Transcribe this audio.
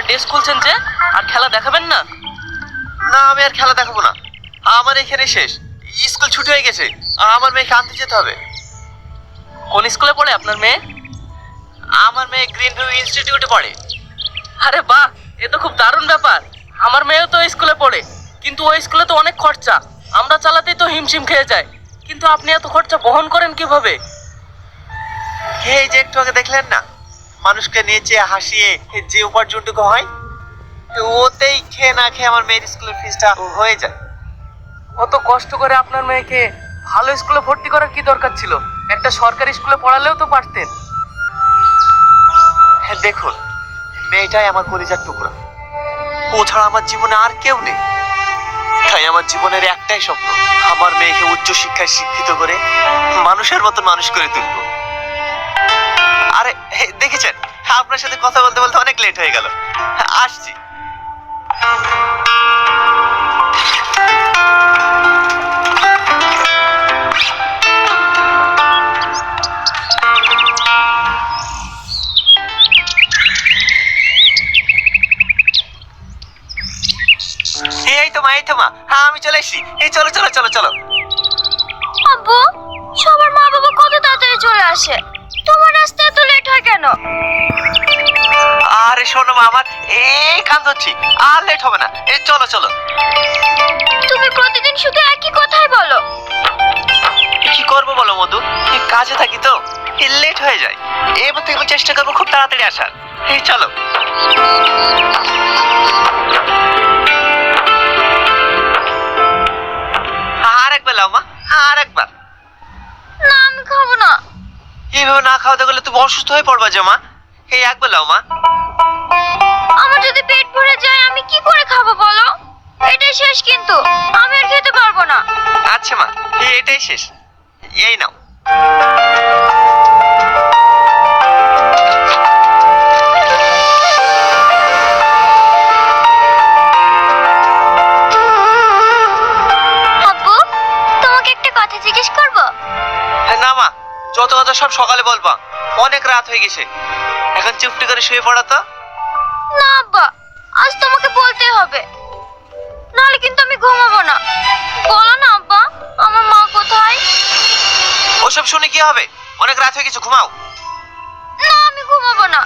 Dress খুলছেন যে, আর খেলা দেখাবেন না? না, আমি আর খেলা দেখাবো না। আমার এখানে শেষ, স্কুল ছুটি হয়ে গেছে। আমার মেয়েকে আনতে যেতে হবে। কোন স্কুলে পড়ে আপনার মেয়ে? আমার মেয়ে গ্রিন ভিউ ইনস্টিটিউটে পড়ে। আরে বাহ, এ তো খুব দারুণ ব্যাপার। আমার মেয়েও তো স্কুলে পড়ে, কিন্তু ওই স্কুলে তো অনেক খরচা। আমরা চালাতেই তো হিমশিম খেয়ে যায়, কিন্তু আপনি এত খরচা বহন করেন কিভাবে? এই যে একটু আগে দেখলেন না, মানুষকে নেচে হাসিয়ে যে উপার্জনটুকু হয়, ওতেই খেয়ে না খেয়ে আমার মেয়ের স্কুলের ফিসটা হয়ে যায়। অত কষ্ট করে আপনার মেয়েকে ভালো স্কুলে ভর্তি করার কি দরকার ছিল? একটা সরকারি স্কুলে পড়ালেও তো পারতেন। হ্যাঁ, দেখুন, মেয়েটাই আমার কলিজার টুকরা। ও ছাড়া আমার জীবনে আর কেউ নেই। তাই আমার জীবনের একটাই স্বপ্ন, আমার মেয়েকে উচ্চ শিক্ষায় শিক্ষিত করে মানুষের মতো মানুষ করে তুলবো। আরে দেখেছেন, আপনার সাথে কথা বলতে বলতে অনেক লেট হয়ে গেল। আসছি। এই তো মা, এই তো মা, হ্যাঁ আমি চলে এসেছি। এই চলো চলো চলো চলো। আব্বু, সবার মা বাবা কত তাড়াতাড়ি চলে আসে, তোমার রাস্তা এত লেট হয় কেন? আরে শোনো মা, আমার এই কান ধরছি, আর লেট হবে না। এই চলো চলো। তুমি প্রতিদিন শুধু একই কথাই বলো। কি করবো বলো মধু, এই কাজে থাকি তো লেট হয়ে যায়। এবার থেকে আমি চেষ্টা করবো খুব তাড়াতাড়ি আসার। এই চলো। আর একবার লাও মা, আর একবার। না, আমি খাবো না। এইভাবে না খাওয়াতে গেলে তুমি অসুস্থ হয়ে পড়বা যে মা। এই একবার লাও মা। আমার যদি পেট ভরে যায় আমি কি করে খাবো বলো? এটাই শেষ, কিন্তু আমি আর খেতে পারবো না। আচ্ছা মা, এটাই শেষ। এই নাও। আব্বু, তোমাকে একটা কথা জিজ্ঞেস করবো? না মা, যত কথা সব সকালে বলবা, অনেক রাত হয়ে গেছে। এখন চুপটি করে শুয়ে পড়া তো। না আব্বা, আজ তোমাকে বলতে হবে, নাহলে কিন্তু আমি ঘুমাবো না। বলো না আব্বা, আমার মা কোথায়? ওসব শুনে কি হবে, অনেক রাত হয়ে গেছে, ঘুমাও। না, আমি ঘুমাবো না।